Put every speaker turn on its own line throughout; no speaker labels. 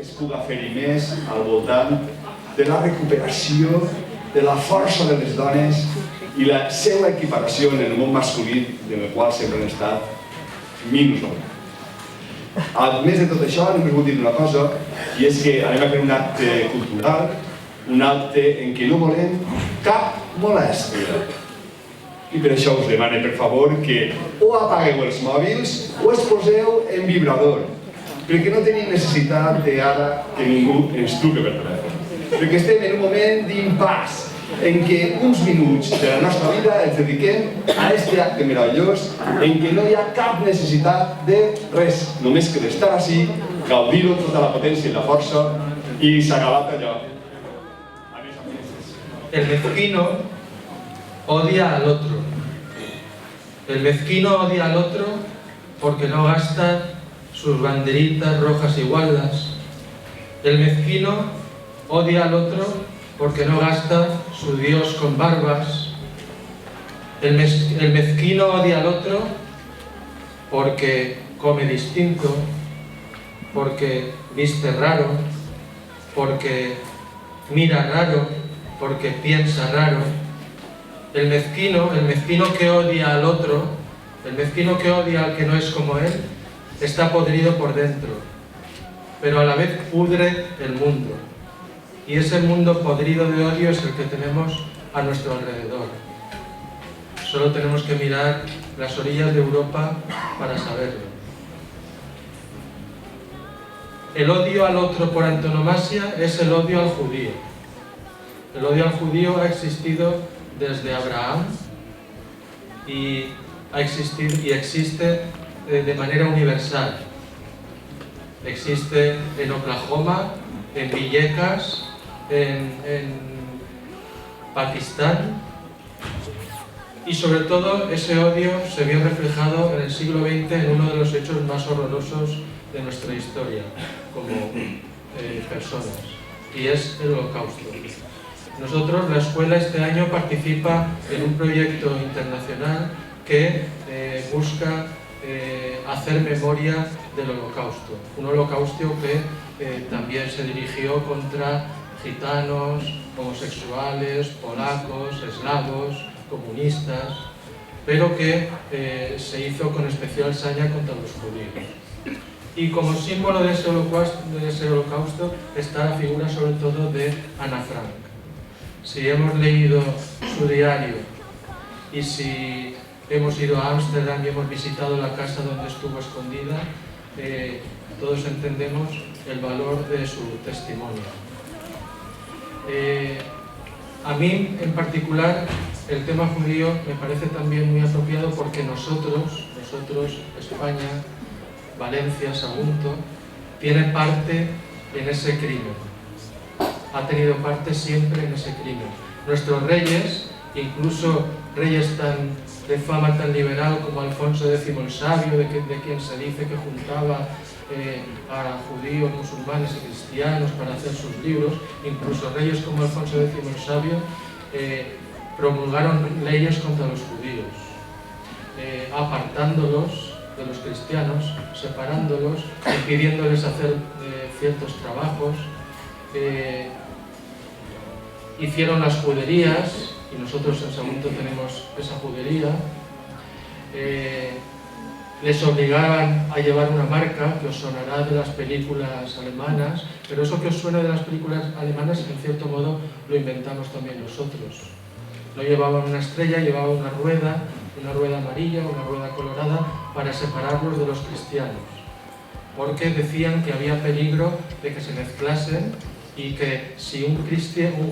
que es puga fer-hi més al voltant de la recuperació de la força de les dones i la seva equiparació en el món masculí, en el qual sempre han estat minus. A més de tot això, només vull dir una cosa, i és que anem a fer un acte cultural, un acte en què no volem cap molèstia. I per això us demano, per favor, que o apagueu els mòbils o es poseu en vibrador, perquè no tenim necessitat ara que ningú ens truqui per telèfon. Perquè estem en un moment d'impàs en què uns minuts de la nostra vida els dediquem a aquest acte meravellós en què no hi ha cap necessitat de res, només que d'estar així, gaudir-ho tota la potència i la força i s'ha acabat allò.
El mezquino odia al otro. El mezquino odia al otro porque no gasta sus banderitas rojas y gualdas. El mezquino odia al otro porque no gasta su Dios con barbas. El mezquino odia al otro porque come distinto, porque viste raro, porque mira raro, porque piensa raro. El mezquino que odia al otro, el mezquino que odia al que no es como él, está podrido por dentro, pero a la vez pudre el mundo. Y ese mundo podrido de odio es el que tenemos a nuestro alrededor. Solo tenemos que mirar las orillas de Europa para saberlo. El odio al otro por antonomasia es el odio al judío. El odio al judío ha existido desde Abraham y existe de manera universal. Existe en Oklahoma, en Villecas, en Pakistán, y sobre todo ese odio se vio reflejado en el siglo XX en uno de los hechos más horrorosos de nuestra historia como personas, y es el Holocausto. Nosotros, la escuela, este año participa en un proyecto internacional que busca hacer memoria del Holocausto. Un holocausto que también se dirigió contra gitanos, homosexuales, polacos, eslavos, comunistas, pero que se hizo con especial saña contra los judíos. Y como símbolo de ese holocausto está la figura sobre todo de Ana Frank. Si hemos leído su diario y si hemos ido a Ámsterdam y hemos visitado la casa donde estuvo escondida, todos entendemos el valor de su testimonio. A mí, en particular, el tema judío me parece también muy apropiado porque nosotros, España, Valencia, Sagunto, tiene parte en ese crimen. Ha tenido parte siempre en ese crimen. Nuestros reyes, incluso reyes de fama tan liberal como Alfonso X el Sabio, de quien se dice que juntaba a judíos, musulmanes y cristianos para hacer sus libros, incluso reyes como Alfonso X el Sabio promulgaron leyes contra los judíos, apartándolos de los cristianos, separándolos, impidiéndoles hacer ciertos trabajos. Hicieron las juderías, y nosotros en Sagunto tenemos esa judería. Les obligaban a llevar una marca que os sonará de las películas alemanas, pero eso que os suena de las películas alemanas, en cierto modo, lo inventamos también nosotros. No llevaban una estrella, llevaban una rueda amarilla, una rueda colorada, para separarlos de los cristianos, porque decían que había peligro de que se mezclasen y que si un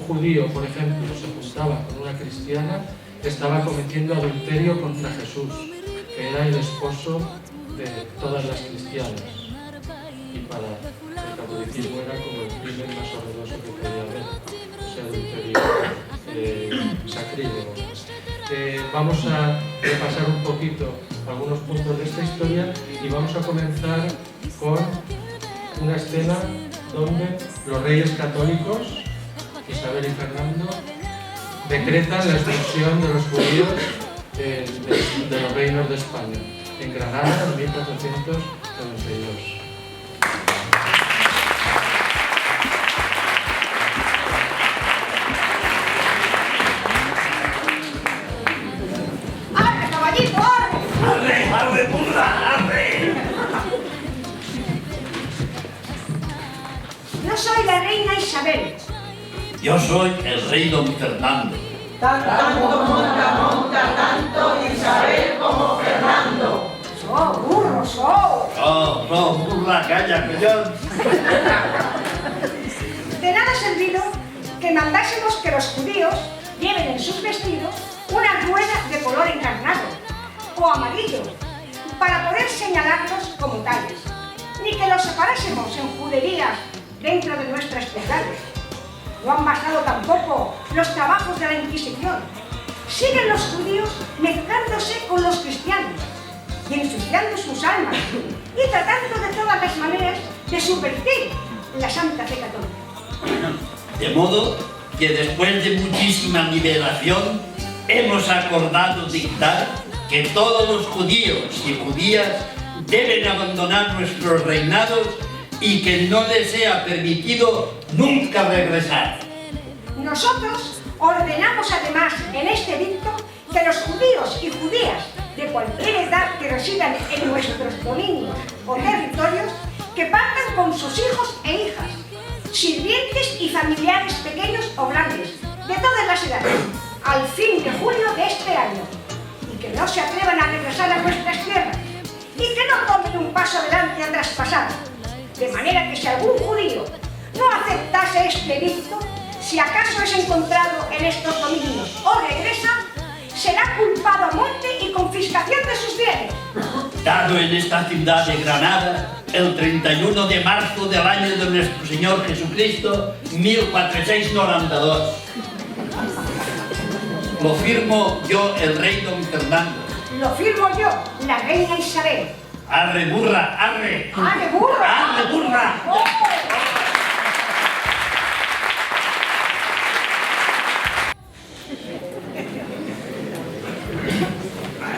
judío, por ejemplo, se juntaba con una cristiana, estaba cometiendo adulterio contra Jesús, que era el esposo de todas las cristianas. Y para catolicismo era como el crimen más horroroso que podía haber, ese adulterio sacrílego. Vamos a repasar un poquito algunos puntos de esta historia y vamos a comenzar con una escena donde los reyes católicos, Isabel y Fernando, decretan la expulsión de los judíos de los reinos de España, en Granada en 1492.
¡Arre, burra, arre!
Yo soy la reina Isabel.
Yo soy el rey don Fernando.
Tanto monta, tanto Isabel como Fernando.
Burros,
Burra, calla, collón.
De nada ha servido que mandásemos que los judíos lleven en sus vestidos una rueda de color encarnado o amarillo para poder señalarlos como tales, ni que los separásemos en juderías dentro de nuestras ciudades. No han bastado tampoco los trabajos de la Inquisición. Siguen los judíos mezclándose con los cristianos y ensuciando sus almas y tratando de todas las maneras de subvertir la Santa Fe Católica.
De modo que después de muchísima nivelación hemos acordado dictar que todos los judíos y judías deben abandonar nuestros reinados y que no les sea permitido nunca regresar.
Nosotros ordenamos además en este edicto que los judíos y judías de cualquier edad que residan en nuestros dominios o territorios que partan con sus hijos e hijas, sirvientes y familiares pequeños o grandes, de todas las edades, al fin de julio de este año, y que no se atrevan a regresar a nuestras tierras, y que no tomen un paso adelante a traspasar, de manera que si algún judío no aceptase este edicto, si acaso es encontrado en estos dominios o regresa, será culpado a muerte y confiscación de sus bienes.
Dado en esta ciudad de Granada, el 31 de marzo del año de nuestro Señor Jesucristo, 1492. Lo firmo yo, el rey don Fernando.
Lo firmo yo, la reina Isabel.
¡Arre, burra, arre!
¡Arre, burra!
¡Arre, burra!
¡Oh!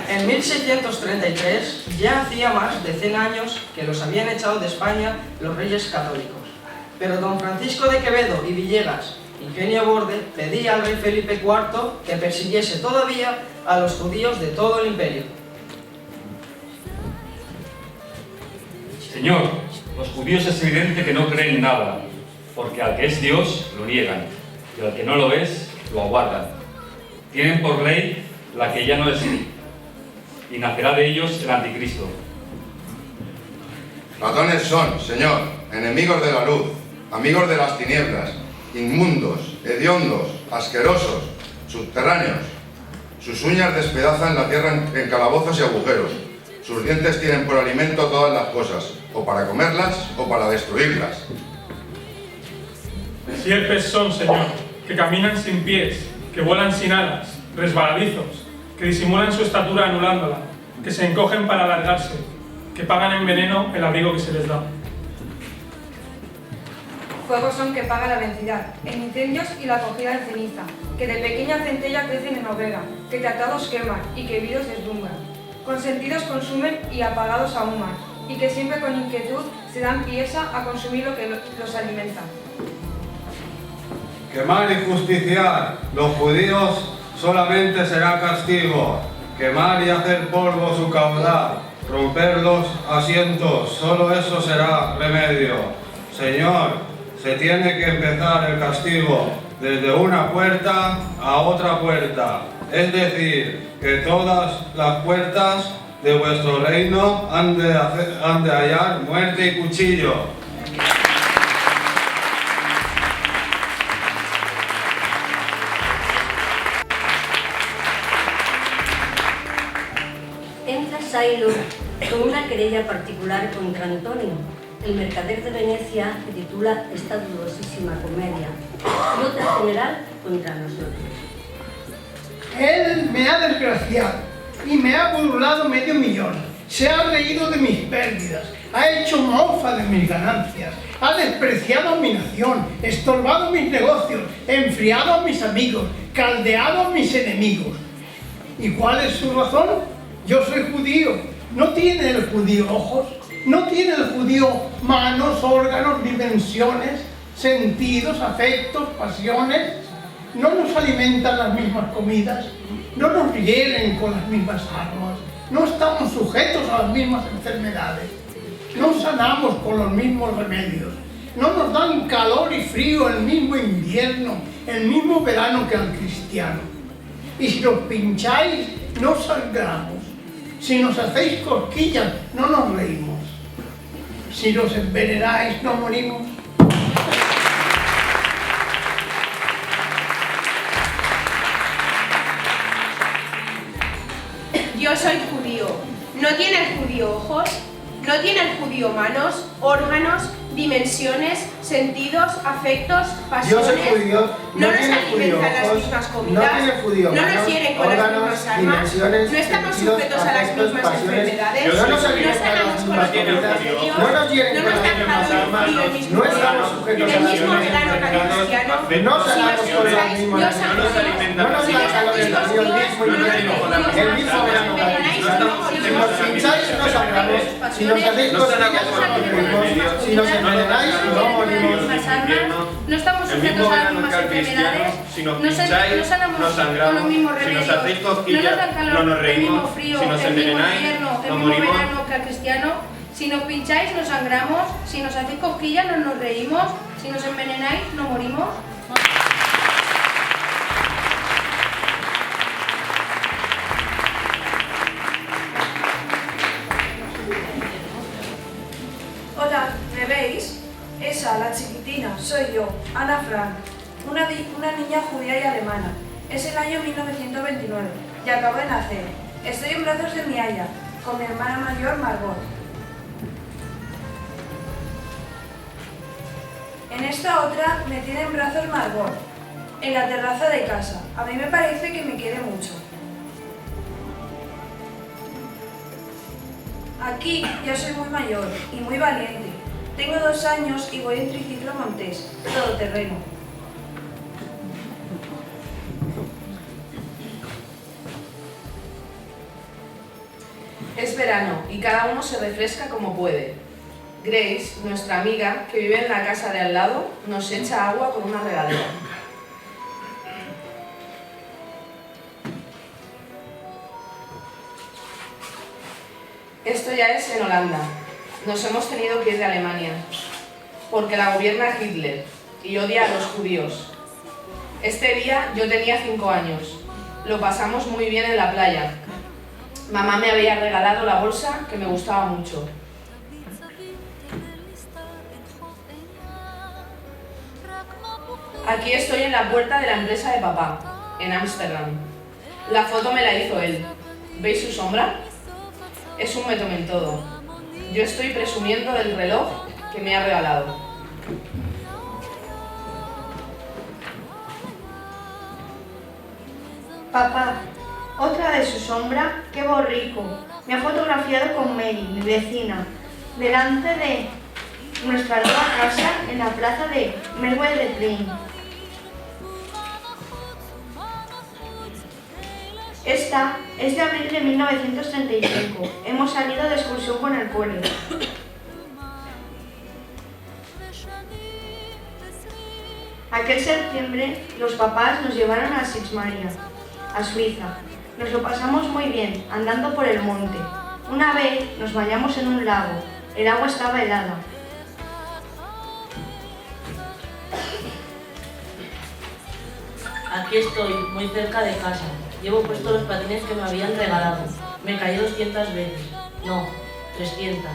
En 1633 ya hacía más de 100 años que los habían echado de España los reyes católicos. Pero don Francisco de Quevedo y Villegas, ingenio borde, pedía al rey Felipe IV que persiguiese todavía a los judíos de todo el imperio.
Señor, los judíos es evidente que no creen nada, porque al que es Dios lo niegan, y al que no lo es, lo aguardan. Tienen por ley la que ya no es, y nacerá de ellos el anticristo.
Ladrones son, Señor, enemigos de la luz, amigos de las tinieblas, inmundos, hediondos, asquerosos, subterráneos. Sus uñas despedazan la tierra en calabozos y agujeros. Sus dientes tienen por alimento todas las cosas, o para comerlas o para destruirlas.
Sierpes son, Señor, que caminan sin pies, que vuelan sin alas, resbaladizos, que disimulan su estatura anulándola, que se encogen para alargarse, que pagan en veneno el abrigo que se les da.
Fuegos son que paga la vencida, en incendios y la acogida de ceniza, que de pequeña centella crecen en hoguera, que tratados queman y que vidos deslumbran. Consentidos consumen y apagados ahuman, y que siempre con inquietud se dan pieza a consumir lo que los alimenta.
Quemar y justiciar, los judíos solamente será castigo. Quemar y hacer polvo su caudal, romper los asientos, solo eso será remedio. Señor, se tiene que empezar el castigo desde una puerta a otra puerta, es decir, que todas las puertas de vuestro reino han de hallar muerte y cuchillo.
Entra Sailor con una querella particular contra Antonio, El mercader de Venecia, que titula esta dudosísima comedia, y otra general contra nosotros.
Él me ha desgraciado y me ha burlado $500,000. Se ha reído de mis pérdidas, ha hecho mofa de mis ganancias, ha despreciado a mi nación, estorbado mis negocios, enfriado a mis amigos, caldeado a mis enemigos. ¿Y cuál es su razón? Yo soy judío. ¿No tiene el judío ojos? ¿No tiene el judío manos, órganos, dimensiones, sentidos, afectos, pasiones? ¿No nos alimentan las mismas comidas? ¿No nos hieren con las mismas armas? ¿No estamos sujetos a las mismas enfermedades? ¿No sanamos con los mismos remedios? ¿No nos dan calor y frío el mismo invierno, el mismo verano que al cristiano? Y si nos pincháis, no sangramos. Si nos hacéis cosquillas, no nos reímos. Si nos envenenáis, no morimos.
Yo soy judío. ¿No tiene el judío ojos? ¿No tiene el judío manos, órganos, dimensiones, sentidos, afectos, pasiones?
Yo soy judío.
¿No nos alimentan las mismas comidas?
No tiene judío
¿No nos
manos,
hieren con las
órganos,
mismas armas?
dimensiones,
¿No estamos
sentidos,
sujetos a las
afectos,
mismas
pasiones?
enfermedades?
No nos
¿No
alimentan
sanamos
las
con las
mismas
comidas de
comidas?
Dios?
No nos hieren
¿No
con
nos
las
dan
mismas
calor y
armas?
frío el mismo
No estamos
verano?
sujetos
¿En
a
el
las
mismo
mismas
verano que al cristiano?
No sanamos con las mismas.
No nos alimentan
No nos da calor el mismo invierno, el mismo verano que al cristiano. Si nos pincháis, no sangramos. Si nos hacéis cosquillas, no morimos. Si nos envenenáis, no morimos.
No estamos sujetos a las mismas enfermedades, no sanamos con los mismos remedios, no nos dan calor, el mismo frío, el mismo invierno, el mismo verano que al cristiano. Si nos pincháis, no sangramos, si nos hacéis cosquillas, no nos reímos, si nos envenenáis, no morimos.
Hola, ¿me veis? Esa, la chiquitina, soy yo, Ana Frank, una niña judía y alemana. Es el año 1929 y acabo de nacer. Estoy en brazos de mi aya, con mi hermana mayor Margot. En esta otra me tiene en brazos Margot, en la terraza de casa. A mí me parece que me quiere mucho. Aquí ya soy muy mayor y muy valiente. Tengo 2 años y voy en triciclo montés, todoterreno.
Es verano y cada uno se refresca como puede. Grace, nuestra amiga, que vive en la casa de al lado, nos echa agua con una regadera. Esto ya es en Holanda. Nos hemos tenido que ir de Alemania, porque la gobierna Hitler y odia a los judíos. Este día yo tenía 5 años. Lo pasamos muy bien en la playa. Mamá me había regalado la bolsa que me gustaba mucho. Aquí estoy en la puerta de la empresa de papá, en Ámsterdam. La foto me la hizo él. ¿Veis su sombra? Es un metomentodo. Yo estoy presumiendo del reloj que me ha regalado.
Papá, otra de su sombra, qué borrico. Me ha fotografiado con Mary, mi vecina, delante de nuestra nueva casa en la plaza de Merwell de Plain. Esta es de abril de 1935. Hemos salido de excursión con el cole. Aquel septiembre los papás nos llevaron a Sixmaria, a Suiza. Nos lo pasamos muy bien, andando por el monte. Una vez nos bañamos en un lago. El agua estaba helada.
Aquí estoy, muy cerca de casa. Llevo puestos los patines que me habían regalado. Me caí 200 veces. No, 300.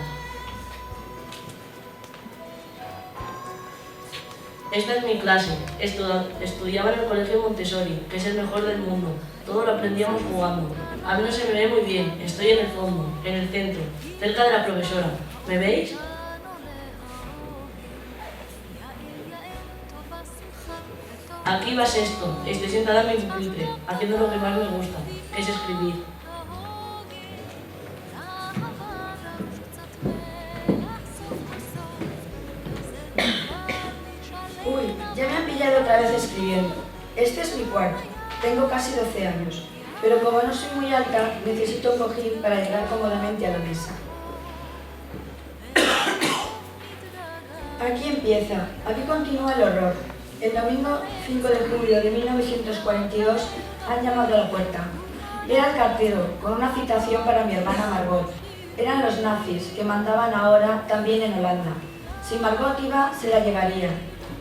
Esta es mi clase. Estudiaba en el colegio Montessori, que es el mejor del mundo. Todo lo aprendíamos jugando. A mí no se me ve muy bien. Estoy en el fondo, en el centro, cerca de la profesora. ¿Me veis? Aquí vas esto, estoy sentada en mi pupitre, haciendo lo que más me gusta, que es escribir.
Uy, ya me han pillado otra vez escribiendo. Este es mi cuarto. Tengo casi 12 años. Pero como no soy muy alta, necesito un cojín para llegar cómodamente a la mesa. Aquí empieza. Aquí continúa el horror. El domingo 5 de julio de 1942 han llamado a la puerta. Era el cartero, con una citación para mi hermana Margot. Eran los nazis, que mandaban ahora también en Holanda. Si Margot iba, se la llevarían.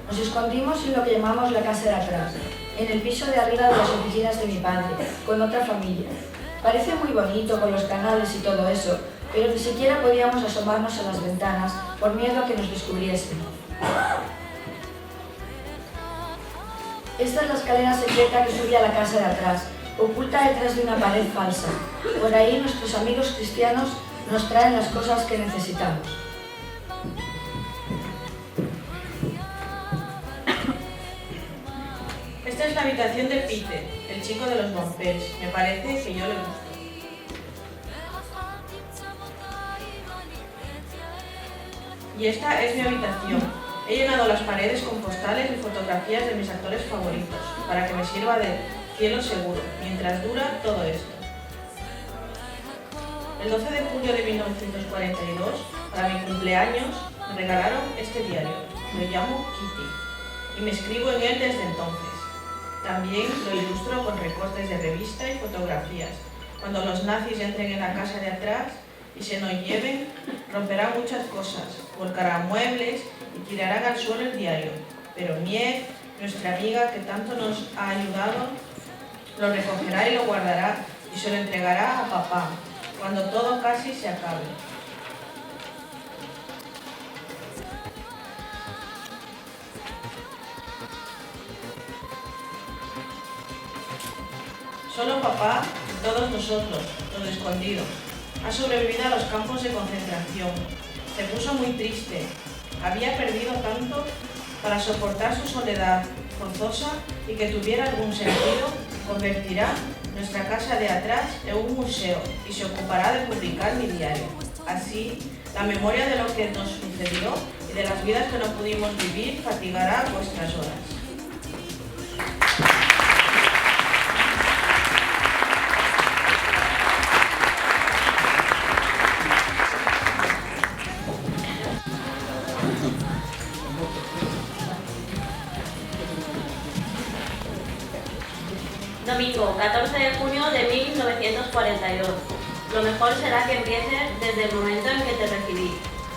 Nos escondimos en lo que llamamos la casa de atrás, en el piso de arriba de las oficinas de mi padre, con otra familia. Parece muy bonito con los canales y todo eso, pero ni siquiera podíamos asomarnos a las ventanas por miedo a que nos descubriesen. Esta es la escalera secreta que sube a la casa de atrás, oculta detrás de una pared falsa. Por ahí nuestros amigos cristianos nos traen las cosas que necesitamos.
Esta es la habitación de Peter, el chico de los Montpels. Me parece que yo le gusto. Y esta es mi habitación. He llenado las paredes con postales y fotografías de mis actores favoritos, para que me sirva de cielo seguro, mientras dura todo esto. El 12 de julio de 1942, para mi cumpleaños, me regalaron este diario. Lo llamo Kitty, y me escribo en él desde entonces. También lo ilustro con recortes de revista y fotografías. Cuando los nazis entren en la casa de atrás y se nos lleven, romperán muchas cosas, volcarán muebles y tirarán al suelo el diario. Pero Miek, nuestra amiga que tanto nos ha ayudado, lo recogerá y lo guardará y se lo entregará a papá, cuando todo casi se acabe. Solo papá y todos nosotros, los escondidos, ha sobrevivido a los campos de concentración. Se puso muy triste. Había perdido tanto. Para soportar su soledad forzosa y que tuviera algún sentido, convertirá nuestra casa de atrás en un museo y se ocupará de publicar mi diario. Así, la memoria de lo que nos sucedió y de las vidas que no pudimos vivir fatigará vuestras horas.
Domingo, 14 de junio de 1942. Lo mejor será que empieces desde el momento en que te recibí,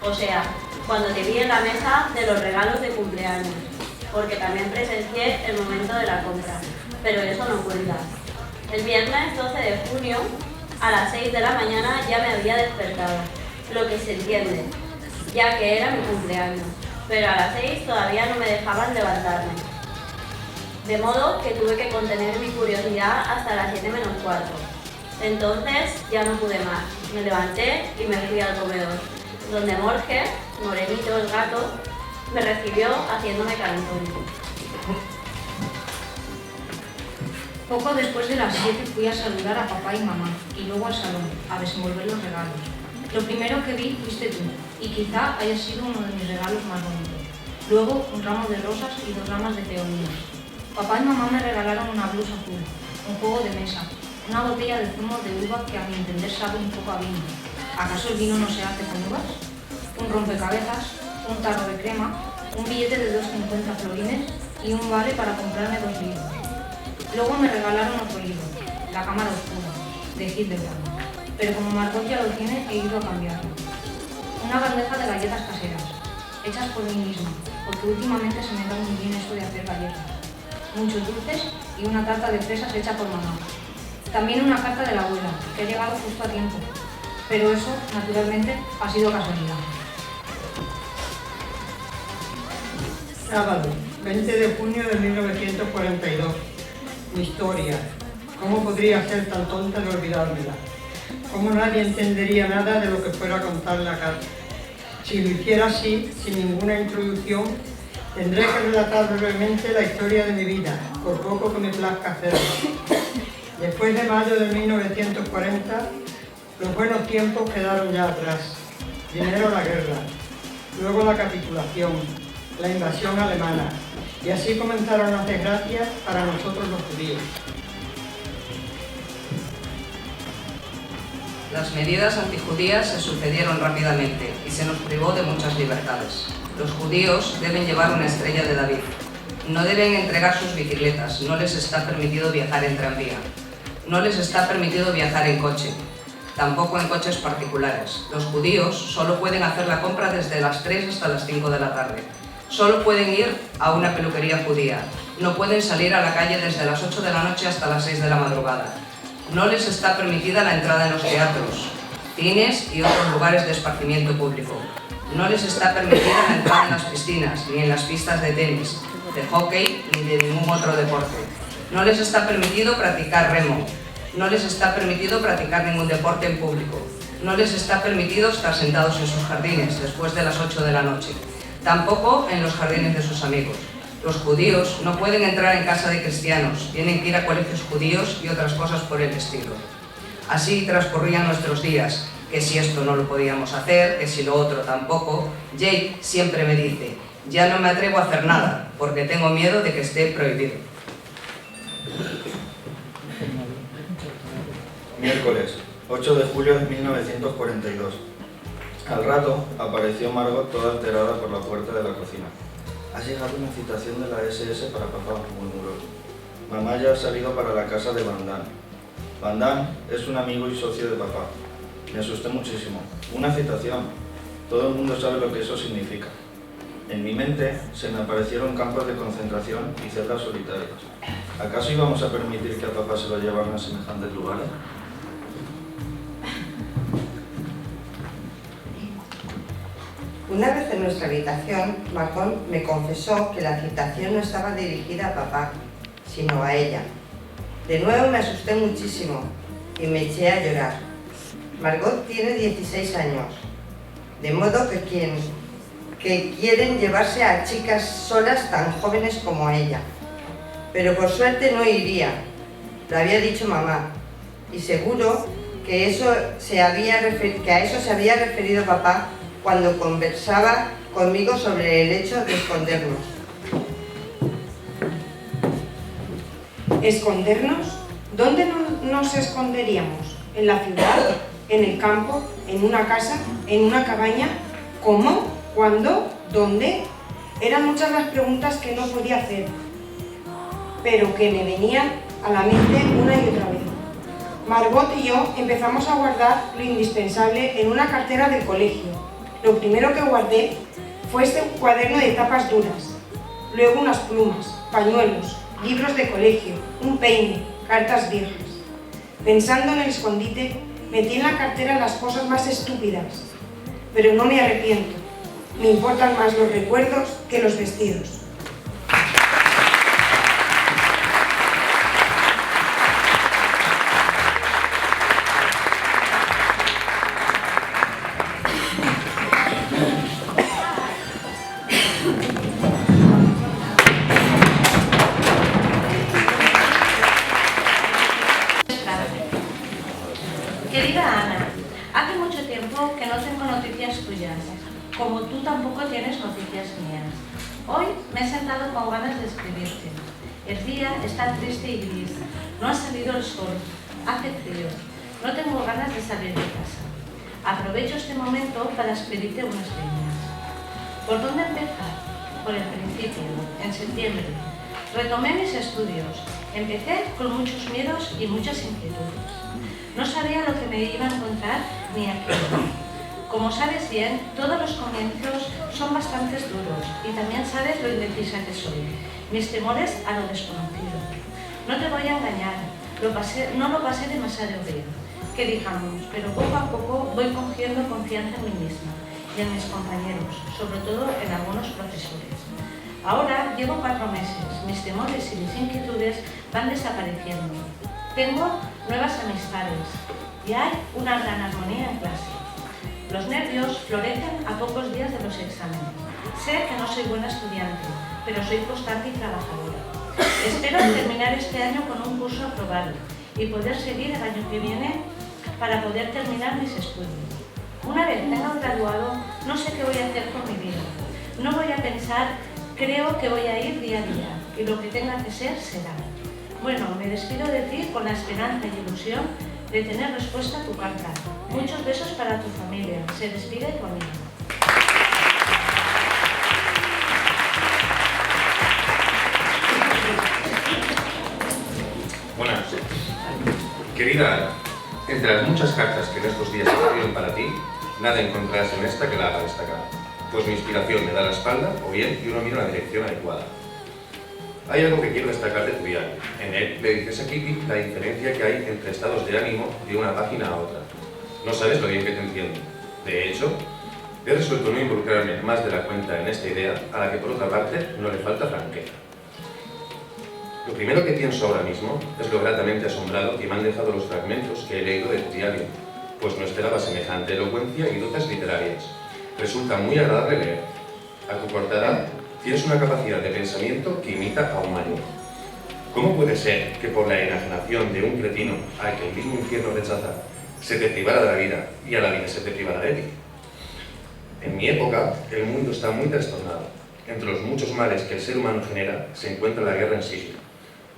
o sea, cuando te vi en la mesa de los regalos de cumpleaños, porque también presencié el momento de la compra, pero eso no cuenta. El viernes 12 de junio, a las 6 de la mañana ya me había despertado, lo que se entiende, ya que era mi cumpleaños, pero a las 6 todavía no me dejaban levantarme. De modo que tuve que contener mi curiosidad hasta las 7 menos cuarto. Entonces ya no pude más. Me levanté y me fui al comedor, donde Morge, Morenito el gato, me recibió haciéndome calentón.
Poco después de las 7 fui a saludar a papá y mamá y luego al salón a desenvolver los regalos. Lo primero que vi fuiste tú y quizá haya sido uno de mis regalos más bonitos. Luego un ramo de rosas y 2 ramas de peonías. Papá y mamá me regalaron una blusa azul, un juego de mesa, una botella de zumo de uva que a mi entender sabe un poco a vino. ¿Acaso el vino no se hace con uvas? Un rompecabezas, un tarro de crema, un billete de 2,50 florines y un vale para comprarme 2 libros. Luego me regalaron otro libro, La cámara oscura, de Hildebrand, pero como Margot ya lo tiene, he ido a cambiarlo. Una bandeja de galletas caseras, hechas por mí misma, porque últimamente se me da muy bien eso de hacer galletas. Muchos dulces y una tarta de fresas hecha por mamá. También una carta de la abuela, que ha llegado justo a tiempo, pero eso, naturalmente, ha sido casualidad.
Sábado, 20 de junio de 1942. Mi historia. ¿Cómo podría ser tan tonta de olvidármela? ¿Cómo nadie entendería nada de lo que fuera a contar la carta? Si lo hiciera así, sin ninguna introducción,
Tendré que relatar brevemente la historia de mi vida, por poco que me plazca hacerlo. Después de mayo de 1940, los buenos tiempos quedaron ya atrás. Primero la guerra, luego la capitulación, la invasión alemana, y así comenzaron las desgracias para nosotros los judíos.
Las medidas antijudías se sucedieron rápidamente y se nos privó de muchas libertades. Los judíos deben llevar una estrella de David. No deben entregar sus bicicletas, no les está permitido viajar en tranvía. No les está permitido viajar en coche, tampoco en coches particulares. Los judíos solo pueden hacer la compra desde las 3 hasta las 5 de la tarde. Solo pueden ir a una peluquería judía. No pueden salir a la calle desde las 8 de la noche hasta las 6 de la madrugada. No les está permitida la entrada en los teatros, cines y otros lugares de esparcimiento público. No les está permitida la entrada en las piscinas, ni en las pistas de tenis, de hockey ni de ningún otro deporte. No les está permitido practicar remo. No les está permitido practicar ningún deporte en público. No les está permitido estar sentados en sus jardines después de las 8 de la noche. Tampoco en los jardines de sus amigos. Los judíos no pueden entrar en casa de cristianos, tienen que ir a colegios judíos y otras cosas por el estilo. Así transcurrían nuestros días, que si esto no lo podíamos hacer, que si lo otro tampoco. Jake siempre me dice, ya no me atrevo a hacer nada, porque tengo miedo de que esté prohibido.
Miércoles, 8 de julio de 1942. Al rato apareció Margot toda alterada por la puerta de la cocina. «Ha llegado una citación de la SS para papá», murmuró. «Mamá ya ha salido para la casa de Van Damme. Van Damme es un amigo y socio de papá. Me asusté muchísimo. Una citación. Todo el mundo sabe lo que eso significa. En mi mente se me aparecieron campos de concentración y celdas solitarias. ¿Acaso íbamos a permitir que a papá se lo llevaran a semejantes lugares?»
Una vez en nuestra habitación, Margot me confesó que la citación no estaba dirigida a papá, sino a ella. De nuevo me asusté muchísimo y me eché a llorar. Margot tiene 16 años, de modo que quieren llevarse a chicas solas tan jóvenes como ella. Pero por suerte no iría, lo había dicho mamá, y seguro que a eso se había referido papá cuando conversaba conmigo sobre el hecho de escondernos.
¿Escondernos? ¿Dónde nos esconderíamos? ¿En la ciudad? ¿En el campo? ¿En una casa? ¿En una cabaña? ¿Cómo? ¿Cuándo? ¿Dónde? Eran muchas las preguntas que no podía hacer, pero que me venían a la mente una y otra vez. Margot y yo empezamos a guardar lo indispensable en una cartera del colegio. Lo primero que guardé fue este cuaderno de tapas duras, luego unas plumas, pañuelos, libros de colegio, un peine, cartas viejas. Pensando en el escondite, metí en la cartera las cosas más estúpidas, pero no me arrepiento. Me importan más los recuerdos que los vestidos.
Querida Ana, hace mucho tiempo que no tengo noticias tuyas, como tú tampoco tienes noticias mías. Hoy me he sentado con ganas de escribirte. El día está triste y gris, no ha salido el sol, hace frío, no tengo ganas de salir de casa. Aprovecho este momento para escribirte unas líneas. ¿Por dónde empezar? Por el principio, en septiembre. Retomé mis estudios, empecé con muchos miedos y muchas inquietudes. No sabía lo que me iba a encontrar ni a qué. Como sabes bien, todos los comienzos son bastante duros y también sabes lo indecisa que soy. Mis temores a lo desconocido. No te voy a engañar, no lo pasé demasiado bien, que digamos, pero poco a poco voy cogiendo confianza en mí misma y en mis compañeros, sobre todo en algunos profesores. Ahora llevo 4 meses, mis temores y mis inquietudes van desapareciendo. Tengo nuevas amistades y hay una gran armonía en clase. Los nervios florecen a pocos días de los exámenes.
Sé que no soy buena estudiante, pero soy constante y trabajadora. Espero terminar este año con un curso aprobado y poder seguir el año que viene para poder terminar mis estudios. Una vez tenga graduado, no sé qué voy a hacer con mi vida. No voy a pensar, creo que voy a ir día a día y lo que tenga que ser, será. Bueno, me despido de ti con la esperanza y ilusión de tener respuesta a tu carta. Muchos besos para tu familia. Se despide tu amiga.
Buenas. Querida Ana, entre las muchas cartas que en estos días escriben para ti, nada encontrarás en esta que la haga destacar, pues mi inspiración me da la espalda o bien yo no miro la dirección adecuada. Hay algo que quiero destacar de tu diario. En él le dices a Kitty la diferencia que hay entre estados de ánimo de una página a otra. No sabes lo bien que te entiendo. De hecho, he resuelto no involucrarme más de la cuenta en esta idea, a la que por otra parte no le falta franqueza. Lo primero que pienso ahora mismo es lo gratamente asombrado que me han dejado los fragmentos que he leído de tu diario, pues no esperaba semejante elocuencia y dotes literarias. Resulta muy agradable leer. A tu corta edad, tienes una capacidad de pensamiento que imita a un mayor. ¿Cómo puede ser que por la enajenación de un cretino al que el mismo infierno rechaza, se te privara de la vida y a la vida se te privara de ti? En mi época, el mundo está muy trastornado. Entre los muchos males que el ser humano genera, se encuentra la guerra en Siria.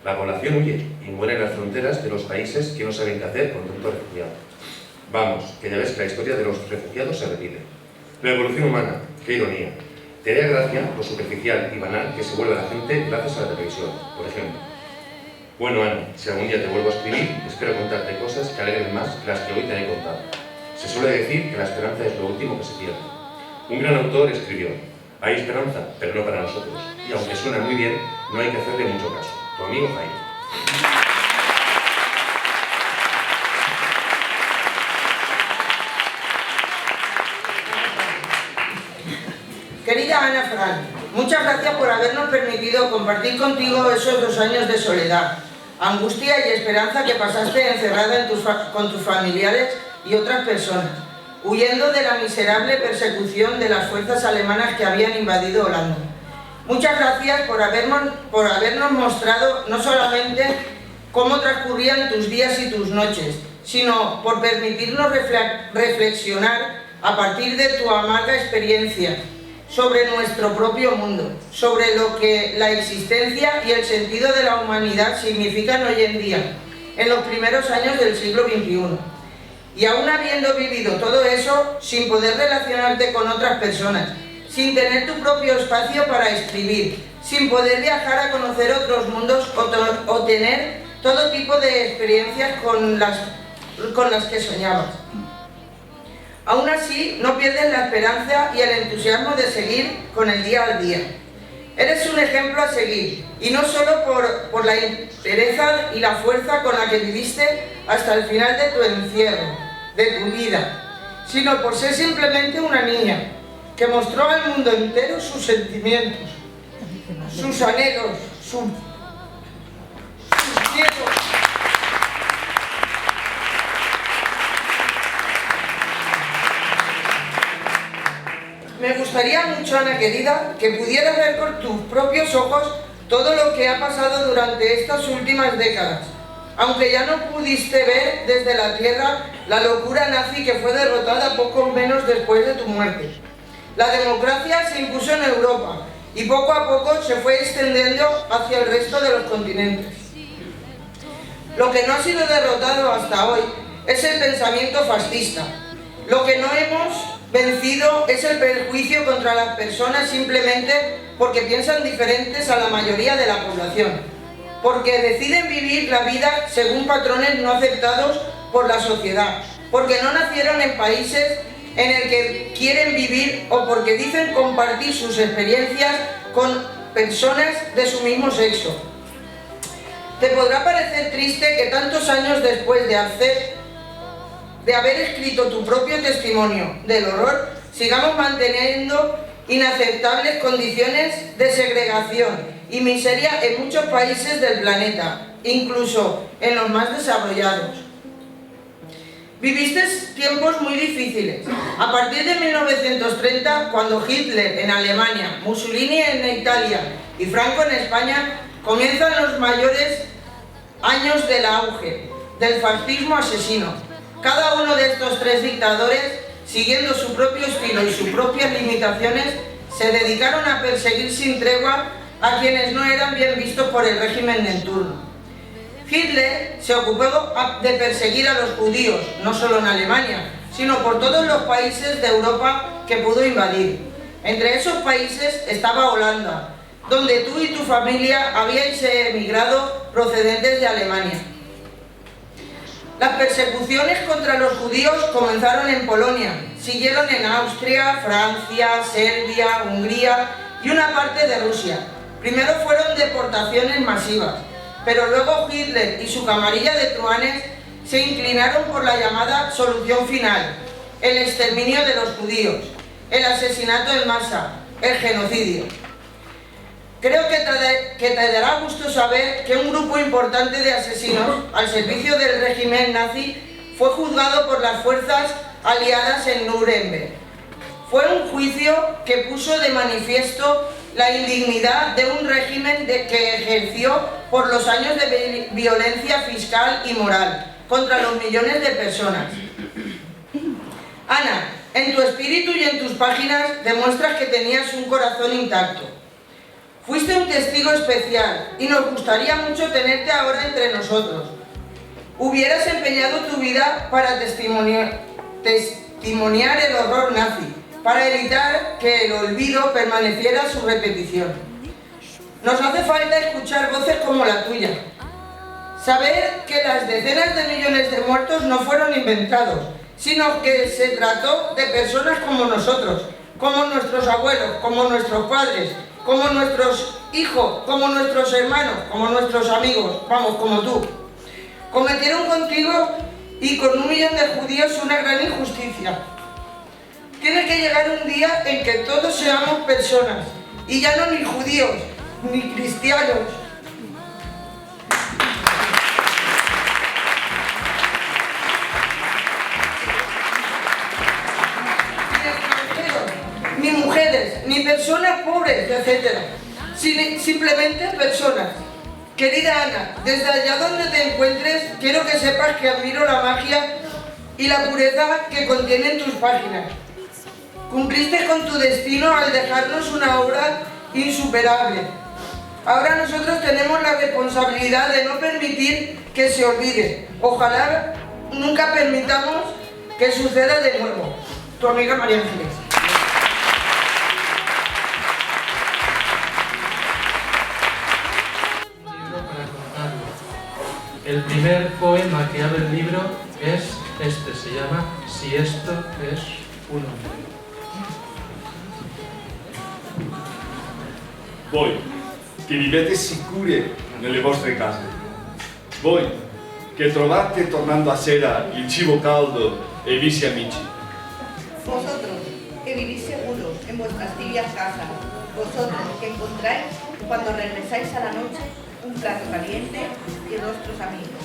La población huye y muere en las fronteras de los países que no saben qué hacer con tanto refugiado. Vamos, que ya ves que la historia de los refugiados se repite. La evolución humana, qué ironía. Te haría gracia lo superficial y banal que se vuelve la gente gracias a la televisión, por ejemplo. Bueno, Ana, si algún día te vuelvo a escribir, espero contarte cosas que alegren más que las que hoy te he contado. Se suele decir que la esperanza es lo último que se pierde. Un gran autor escribió: hay esperanza, pero no para nosotros. Y aunque suena muy bien, no hay que hacerle mucho caso. Tu amigo Jaime.
Querida Ana Frank, muchas gracias por habernos permitido compartir contigo esos 2 años de soledad, angustia y esperanza que pasaste encerrada con tus familiares y otras personas, huyendo de la miserable persecución de las fuerzas alemanas que habían invadido Holanda. Muchas gracias por habernos mostrado no solamente cómo transcurrían tus días y tus noches, sino por permitirnos reflexionar a partir de tu amarga experiencia sobre nuestro propio mundo, sobre lo que la existencia y el sentido de la humanidad significan hoy en día, en los primeros años del siglo XXI. Y aún habiendo vivido todo eso, sin poder relacionarte con otras personas, sin tener tu propio espacio para escribir, sin poder viajar a conocer otros mundos o tener todo tipo de experiencias con las que soñabas. Aún así, no pierdes la esperanza y el entusiasmo de seguir con el día al día. Eres un ejemplo a seguir, y no solo por la entereza y la fuerza con la que viviste hasta el final de tu encierro, de tu vida, sino por ser simplemente una niña que mostró al mundo entero sus sentimientos, sus anhelos, sus miedos. Me gustaría mucho, Ana querida, que pudieras ver con tus propios ojos todo lo que ha pasado durante estas últimas décadas, aunque ya no pudiste ver desde la tierra la locura nazi que fue derrotada poco menos después de tu muerte. La democracia se impuso en Europa y poco a poco se fue extendiendo hacia el resto de los continentes. Lo que no ha sido derrotado hasta hoy es el pensamiento fascista. Lo que no hemos vencido es el prejuicio contra las personas simplemente porque piensan diferentes a la mayoría de la población, porque deciden vivir la vida según patrones no aceptados por la sociedad, porque no nacieron en países en el que quieren vivir o porque dicen compartir sus experiencias con personas de su mismo sexo. Te podrá parecer triste que tantos años después de haber escrito tu propio testimonio del horror, sigamos manteniendo inaceptables condiciones de segregación y miseria en muchos países del planeta, incluso en los más desarrollados. Viviste tiempos muy difíciles. A partir de 1930, cuando Hitler en Alemania, Mussolini en Italia y Franco en España, comienzan los mayores años del auge del fascismo asesino. Cada uno de estos tres dictadores, siguiendo su propio estilo y sus propias limitaciones, se dedicaron a perseguir sin tregua a quienes no eran bien vistos por el régimen en turno. Hitler se ocupó de perseguir a los judíos, no solo en Alemania, sino por todos los países de Europa que pudo invadir. Entre esos países estaba Holanda, donde tú y tu familia habíais emigrado procedentes de Alemania. Las persecuciones contra los judíos comenzaron en Polonia, siguieron en Austria, Francia, Serbia, Hungría y una parte de Rusia. Primero fueron deportaciones masivas, pero luego Hitler y su camarilla de truanes se inclinaron por la llamada solución final, el exterminio de los judíos, el asesinato en masa, el genocidio. Creo que te dará gusto saber que un grupo importante de asesinos al servicio del régimen nazi fue juzgado por las fuerzas aliadas en Nuremberg. Fue un juicio que puso de manifiesto la indignidad de un régimen que ejerció por los años de violencia fiscal y moral contra los millones de personas. Ana, en tu espíritu y en tus páginas demuestras que tenías un corazón intacto. Fuiste un testigo especial y nos gustaría mucho tenerte ahora entre nosotros. Hubieras empeñado tu vida para testimoniar el horror nazi, para evitar que el olvido permaneciera su repetición. Nos hace falta escuchar voces como la tuya. Saber que las decenas de millones de muertos no fueron inventados, sino que se trató de personas como nosotros, como nuestros abuelos, como nuestros padres, como nuestros hijos, como nuestros hermanos, como nuestros amigos, vamos, como tú. Cometieron contigo y con 1 millón de judíos una gran injusticia. Tiene que llegar un día en que todos seamos personas, y ya no ni judíos, ni cristianos. Ni mujeres, ni personas pobres, etc. Simplemente personas. Querida Ana, desde allá donde te encuentres, quiero que sepas que admiro la magia y la pureza que contienen tus páginas. Cumpliste con tu destino al dejarnos una obra insuperable. Ahora nosotros tenemos la responsabilidad de no permitir que se olvide. Ojalá nunca permitamos que suceda de nuevo. Tu amiga María Ángeles.
El primer poema que abre el libro es este, se llama Si esto es un hombre.
Voi, che vivete sicuri nelle vostre case. Voi, che trovate tornando a sera il cibo caldo e i visi amici.
Vosotros, que vivís seguros en vuestras tibias casas. Vosotros, que encontráis, cuando regresáis a la noche, un plato caliente y rostros amigos.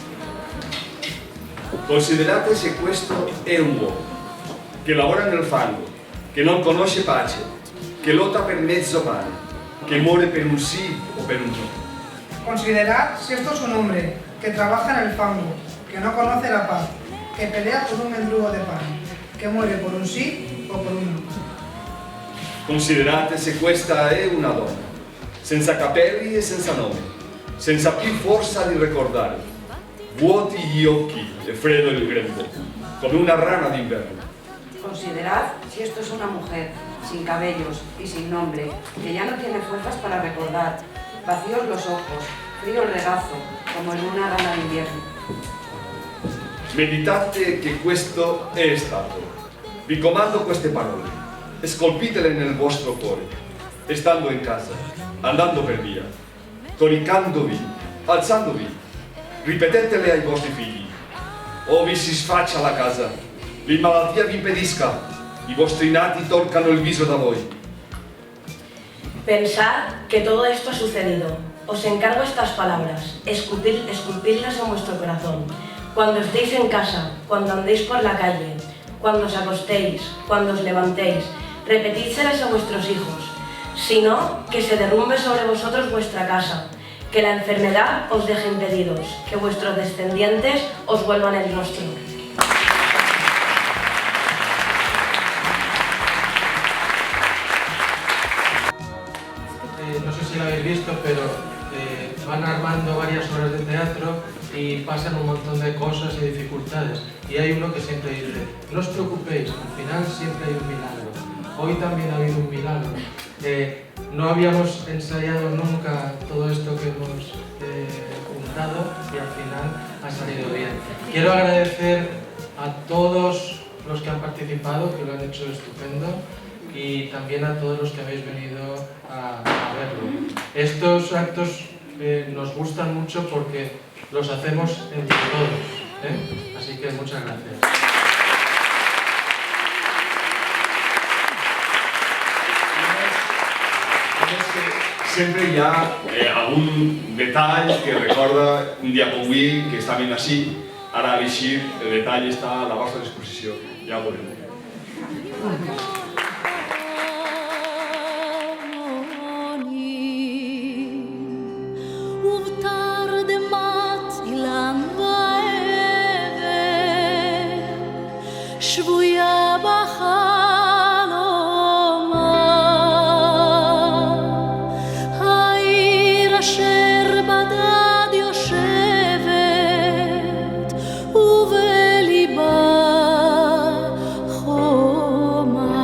Considerate se questo è un uomo, che lavora nel fango, che non conosce pace, che lotta per mezzo pane, que muere per un sí o per un no.
Considerad si esto es un hombre que trabaja en el fango, que no conoce la paz, que pelea por un mendrugo de pan, que muere por un sí o por un no.
Considerate se questa è una donna, senza capelli e senza nome, senza più forza di ricordare, vuoti gli occhi e freddo il grembo, come una rana d'inverno.
Considerad si esto es una mujer, sin cabellos y sin nombre, que ya no tiene fuerzas para recordar, vacíos los ojos, frío el regazo, como en una rana de invierno.
Meditate che questo è stato. Vi comando queste parole, scolpitele nel vostro cuore, stando in casa, andando per via, coricandovi, alzandovi, ripetetele ai vostri figli. O vi si sfaccia la casa, la malattia vi impedisca, i vostri nati tolcano il viso da voi.
Pensad que todo esto ha sucedido. Os encargo estas palabras, esculpidlas en vuestro corazón,
cuando estéis en casa, cuando andéis por la calle, cuando os acostéis, cuando os levantéis, repetidselas a vuestros hijos, sino que se derrumbe sobre vosotros vuestra casa, que la enfermedad os deje impedidos, que vuestros descendientes os vuelvan el rostro.
No sé si lo habéis visto, pero van armando varias obras de teatro y pasan un montón de cosas y dificultades. Y hay uno que siempre dice, no os preocupéis, al final siempre hay un milagro. Hoy también ha habido un milagro. No habíamos ensayado nunca todo esto que hemos juntado y al final ha salido bien. Quiero agradecer a todos los que han participado, que lo han hecho estupendo, y también a todos los que habéis venido a verlo. Estos actos nos gustan mucho porque los hacemos entre todos, así que muchas gracias.
Sempre hi ha algun detall que recorda un dia com avui, que està ben així. Ara a l'eixir el detall està a la vostra disposició. Ja ho veurem.
שבויה בחלומה, העיר אשר בדד יושבת ובליבה חומה.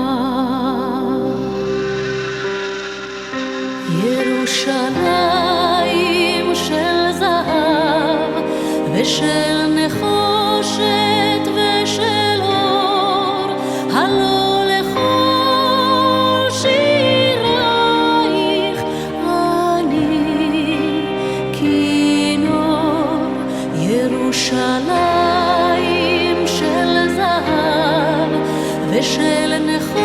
ירושלים של זהב ושל נחושת ושל אור, הלא לכל שירייך אני כינור. ירושלים של זהב ושל נחושת